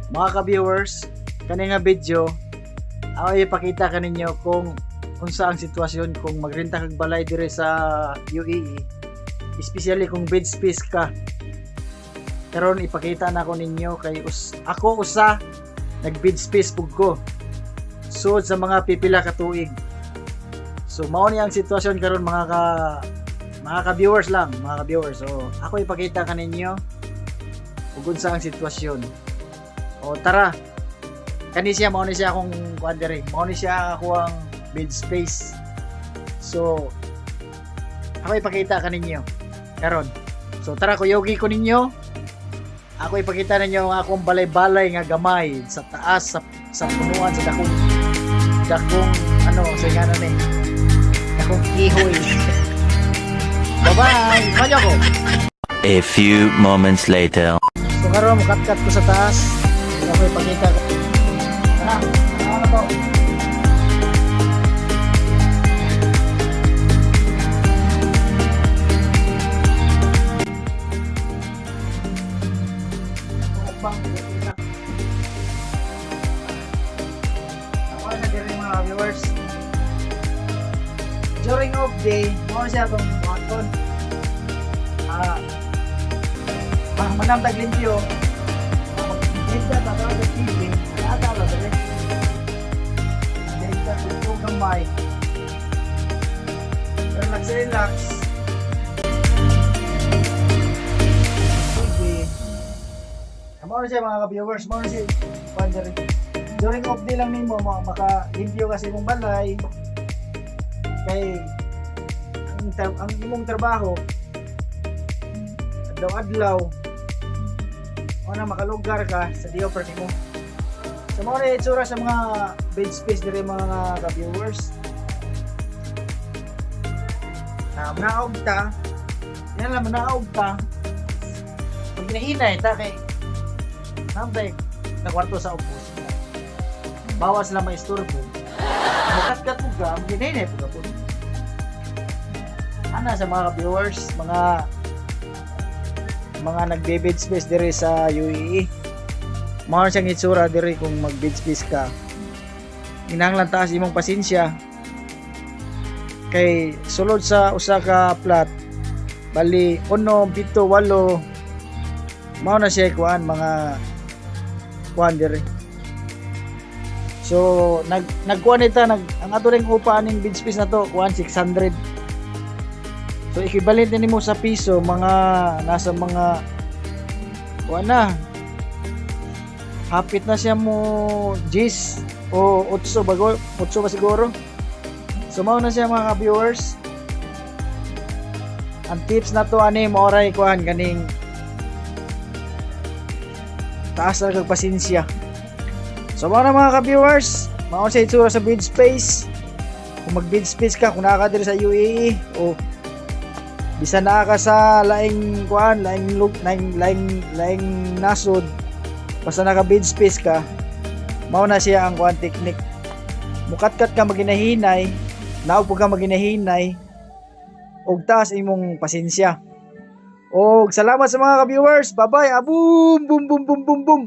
Mga ka-viewers, kani nga video ako ipakita kaninyo kung unsa ang sitwasyon kung magrenta kag balay dire sa UAE, especially kung bed space ka. Karon ipakita na ko ninyo kay ako usa nag bed space pug ko sud sa mga pipila ka tuig. So mao ni ang sitwasyon karon mga ka-viewers lang, mga ka-viewers. So ako ipakita kaninyo kung unsa ang sitwasyon. O tara, kani siya, mao ni siya akong kuan dire, mao ni siya ako ang bed space. So ako ipakita kaninyo karon. So tara, kuyogi ko ninyo. Ako ipakita ninyo ang akong balay-balay nga gamay sa taas sa punuan sa dakong ano sa nganan ni dakong ihoy. Bye-bye, kaya ko. A few moments later. So karon kat ko sa taas. Ako ipakita ko. Tara, tara na po. Ako na din mga viewers. During off day, mo siya itong buhaton. Manamdag limpyo. Dagdag na talaga sa TV, nakakala dali. Dagdag ko itong kamay. Pero nagsa-relax. TV. Mao na siya mga ka-viewers, mao na siya. During off day lang nimo maka-limpyo kasi mong balay. Kay ang imong trabaho adlaw-adlaw o na makalugar ka sa diopper nimo. So mo na itsura sa mga bed space dire mga ka-viewers. Manaog ta. Yan lang manaog ta. Pag hinahinay ta kay nambay na kwarto sa upos. Bawas lang maisturbo. Makat-kat mo ka, hinahinay po ka po. Ana sa mga ka-viewers, mga nagbe-bed space dire sa UAE. Mao siyang itsura dire kung mag-bed space ka. Kinahanglan taas imong pasensya. Kay sulod sa usa ka flat, bali 1, 7, 8 mao na siya kuan mga kuan dire. So nagkuan ita ang ato ring upa ning bed space na to kuan 600. So equivalent nimo sa piso mga nasa mga wala hapit na siya mo 10 o 8 bago 8 ba siguro. So mao na siya mga viewers. Ang tips na to ani mo oray kuan ganing taas na kag pasensya. So mao na mga ka-viewers, mao siya itsura sa bed space. Kung mag bed space ka, kung naka diri sa UAE o bisan naa ka sa laing kuan, laing nasod, basta naka bed space ka, mao na siya ang kuan technique. Mukat-kat ka maginahinay, naog ka maginahinay, og taas imong pasensya. Og salamat sa mga ka-viewers. Bye-bye. Boom boom boom boom boom boom.